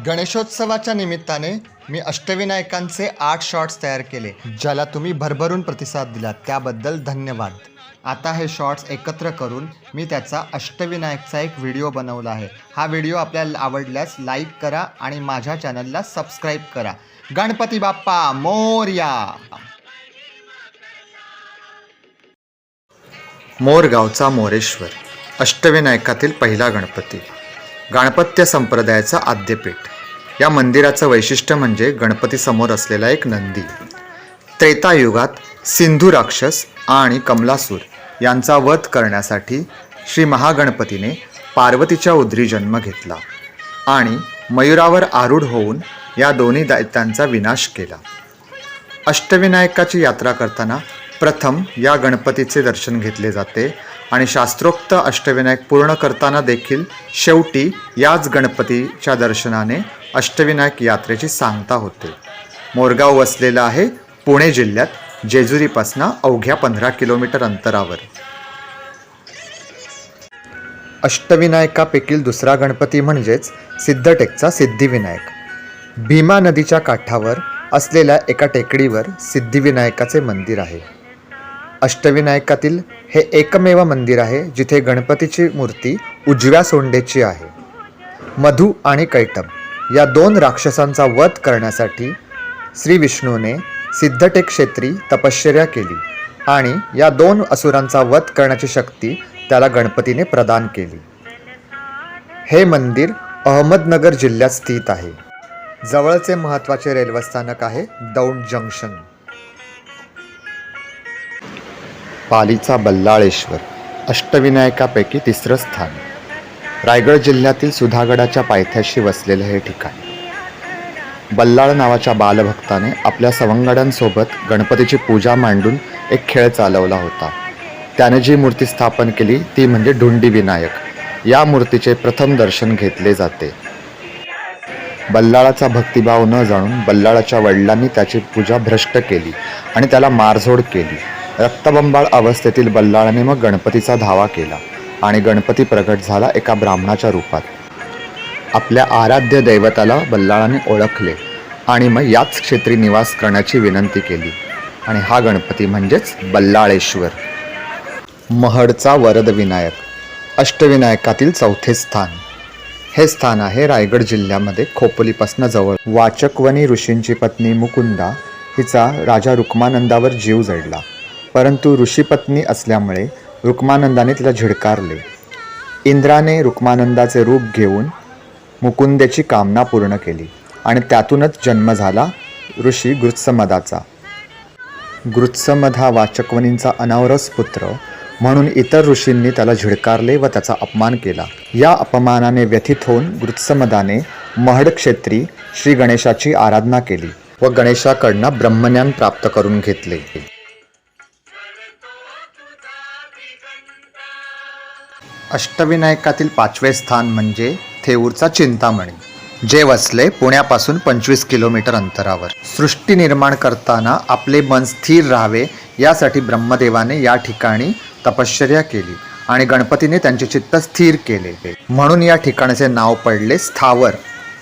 गणेशोत्सवाच्या निमित्ताने मी अष्टविनायकांचे 8 शॉर्ट्स तयार केले, ज्याला तुम्ही भरभरून प्रतिसाद दिला त्याबद्दल धन्यवाद. आता हे शॉर्ट्स एकत्र करून मी त्याचा अष्टविनायकचा एक व्हिडिओ बनवला आहे. हा व्हिडिओ आपल्याला आवडल्यास लाईक करा आणि माझ्या चॅनलला सबस्क्राईब करा. गणपती बाप्पा मोरया. मोरगावचा मोरेश्वर अष्टविनायकातील पहिला गणपती, गाणपत्य संप्रदायाचा आद्यपीठ. या मंदिराचं वैशिष्ट्य म्हणजे गणपती समोर असलेला एक नंदी. त्रेतायुगात सिंधू राक्षस आणि कमलासूर यांचा वध करण्यासाठी श्री महागणपतीने पार्वतीच्या उदरी जन्म घेतला आणि मयुरावर आरूढ होऊन या दोन्ही दैत्यांचा विनाश केला. अष्टविनायकाची यात्रा करताना प्रथम या गणपतीचे दर्शन घेतले जाते आणि शास्त्रोक्त अष्टविनायक पूर्ण करताना देखील शेवटी याच गणपतीच्या दर्शनाने अष्टविनायक यात्रेची सांगता होते. मोरगाव वसलेला आहे पुणे जिल्ह्यात जेजुरीपासून अवघ्या 15 किलोमीटर अंतरावर. अष्टविनायकापैकी दुसरा गणपती म्हणजेच सिद्धटेकचा सिद्धिविनायक. भीमा नदीच्या काठावर असलेल्या एका टेकडीवर सिद्धिविनायकाचे मंदिर आहे. अष्टविनायकातील हे एकमेव मंदिर आहे जिथे गणपतीची मूर्ती उजव्या सोंडेची आहे. मधु आणि कैटभ या 2 राक्षसांचा वध करण्यासाठी श्री विष्णूने सिद्धटेक क्षेत्री तपश्चर्या केली आणि या 2 असुरांचा वध करण्याची शक्ती त्याला गणपतीने प्रदान केली. हे मंदिर अहमदनगर जिल्ह्यात स्थित आहे. जवळचे महत्त्वाचे रेल्वे स्थानक आहे दौंड जंक्शन. पालीचा बल्लाळेश्वर अष्टविनायकापैकी 3रं स्थान. रायगड जिल्ह्यातील सुधागडाच्या पायथ्याशी वसलेले हे ठिकाण. बल्लाळ नावाच्या बालभक्ताने आपल्या सवंगड्यांसोबत गणपतीची पूजा मांडून एक खेळ चालवला होता. त्याने जी मूर्ती स्थापन केली ती म्हणजे ढुंडी विनायक. या मूर्तीचे प्रथम दर्शन घेतले जाते. बल्लाळाचा भक्तिभाव न जाणून बल्लाळाच्या वडिलांनी त्याची पूजा भ्रष्ट केली आणि त्याला मारझोड केली. रक्तबंबाळ अवस्थेतील बल्लाळाने मग गणपतीचा धावा केला आणि गणपती प्रगट झाला एका ब्राह्मणाच्या रूपात. आपल्या आराध्य दैवताला बल्लाळाने ओळखले आणि मग याच क्षेत्री निवास करण्याची विनंती केली आणि हा गणपती म्हणजेच बल्लाळेश्वर. महडचा वरद विनायक अष्टविनायकातील 4थे स्थान. हे स्थान आहे रायगड जिल्ह्यामध्ये खोपोलीपासून जवळ. वाचकवनी ऋषींची पत्नी मुकुंदा हिचा राजा रुक्मानंदावर जीव जडला, परंतु ऋषीपत्नी असल्यामुळे रुक्मानंदाने तिला झिडकारले. इंद्राने रुक्मानंदाचे रूप घेऊन मुकुंदेची कामना पूर्ण केली आणि त्यातूनच जन्म झाला ऋषी गृत्समदाचा. गृत्समद हा वाचकवनींचा अनावरस पुत्र म्हणून इतर ऋषींनी त्याला झिडकारले व त्याचा अपमान केला. या अपमानाने व्यथित होऊन गृत्समदाने महड क्षेत्री श्री गणेशाची आराधना केली व गणेशाकडनं ब्रह्मज्ञान प्राप्त करून घेतले. अष्टविनायकातील 5वे स्थान म्हणजे थेऊरचा चिंतामणी, जे वसले पुण्यापासून 25 किलोमीटर अंतरावर. सृष्टी निर्माण करताना आपले मन स्थिर राहावे यासाठी ब्रह्मदेवाने या ठिकाणी तपश्चर्या केली आणि गणपतीने त्यांचे चित्त स्थिर केले, म्हणून या ठिकाणाचे नाव पडले स्थावर.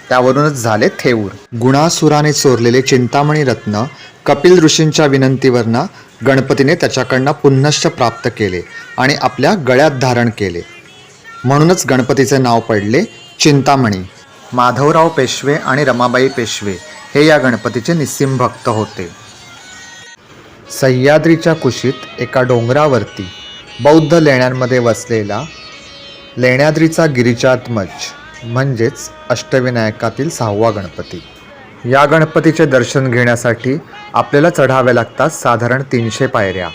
त्यावरूनच झाले थेऊर. गुणासुराने चोरलेले चिंतामणी रत्न कपिल ऋषींच्या विनंतीवरनं गणपतीने त्याच्याकडनं पुनश्च प्राप्त केले आणि आपल्या गळ्यात धारण केले, म्हणूनच गणपतीचे नाव पडले चिंतामणी. माधवराव पेशवे आणि रमाबाई पेशवे हे या गणपतीचे निस्सीम भक्त होते. सह्याद्रीच्या कुशीत एका डोंगरावरती बौद्ध लेण्यांमध्ये वसलेला लेण्याद्रीचा गिरिजात्मज म्हणजेच अष्टविनायकातील 6वा गणपती. या गणपतीचे दर्शन घेण्यासाठी आपल्याला चढावे लागतात साधारण 300 पायऱ्या.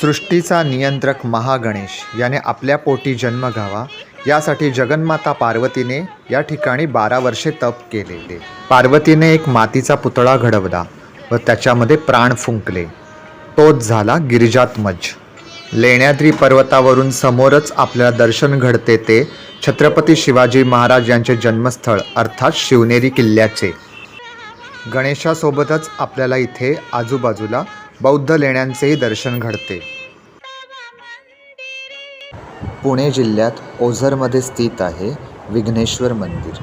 सृष्टीचा नियंत्रक महागणेश याने आपल्या पोटी जन्म घ्यावा यासाठी जगन्माता पार्वतीने या ठिकाणी 12 वर्षे तप केले. पार्वतीने एक मातीचा पुतळा घडवला व त्याच्यामध्ये प्राण फुंकले. तोच झाला गिरिजात्मज. लेण्याद्री पर्वतावरून समोरच आपल्याला दर्शन घडते ते छत्रपती शिवाजी महाराज यांचे जन्मस्थळ अर्थात शिवनेरी किल्ल्याचे. गणेशासोबतच आपल्याला इथे आजूबाजूला बौद्ध लेण्यांचेही दर्शन घडते. पुणे जिल्ह्यात ओझरमध्ये स्थित आहे विघ्नेश्वर मंदिर.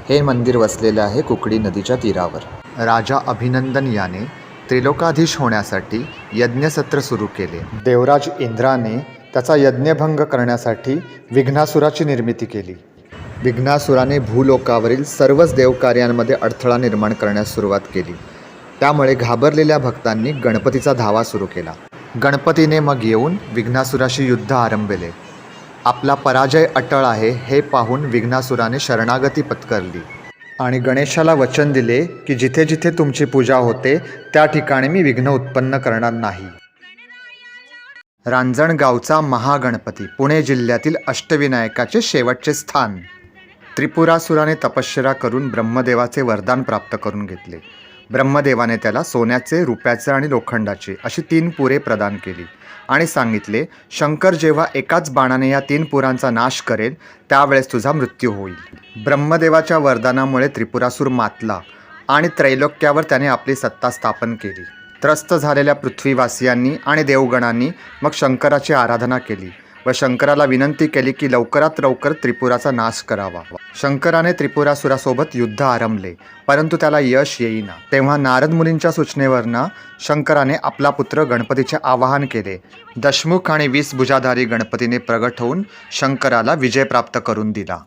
हे मंदिर वसलेले आहे कुकडी नदीच्या तीरावर. राजा अभिनंदन याने त्रिलोकाधीश होण्यासाठी यज्ञसत्र सुरू केले. देवराज इंद्राने त्याचा यज्ञभंग करण्यासाठी विघ्नासुराची निर्मिती केली. विघ्नासुराने भूलोकावरील सर्वच देवकार्यांमध्ये अडथळा निर्माण करण्यास सुरुवात केली. त्यामुळे घाबरलेल्या भक्तांनी गणपतीचा धावा सुरू केला. गणपतीने मग येऊन विघ्नासुराशी युद्ध आरंभले. आपला पराजय अटळ आहे हे पाहून विघ्नासुराने शरणागती पत्करली आणि गणेशाला वचन दिले की जिथे जिथे तुमची पूजा होते त्या ठिकाणी मी विघ्न उत्पन्न करणार नाही. रांजणगावचा महागणपती पुणे जिल्ह्यातील अष्टविनायकाचे शेवटचे स्थान. त्रिपुरासुराने तपश्चर्या करून ब्रह्मदेवाचे वरदान प्राप्त करून घेतले. ब्रह्मदेवाने त्याला सोन्याचे, रुप्याचे आणि लोखंडाचे अशी 3 पुरे प्रदान केली आणि सांगितले, शंकर जेव्हा एकाच बाणाने या 3 पुरांचा नाश करेल त्यावेळेस तुझा मृत्यू होईल. ब्रह्मदेवाच्या वरदानामुळे त्रिपुरासूर मातला आणि त्रैलोक्यावर त्याने आपली सत्ता स्थापन केली. त्रस्त झालेल्या पृथ्वीवासियांनी आणि देवगणांनी मग शंकराची आराधना केली व शंकराला विनंती केली की लवकरात लवकर त्रिपुराचा नाश करावा. शंकराने त्रिपुरासुरासोबत युद्ध आरंभले, परंतु त्याला यश येईना. तेव्हा नारद मुनींच्या सूचनेवरनं शंकराने आपला पुत्र गणपतीचे आवाहन केले. दशमुख आणि 20 भुजाधारी गणपतीने प्रगट होऊन शंकराला विजय प्राप्त करून दिला.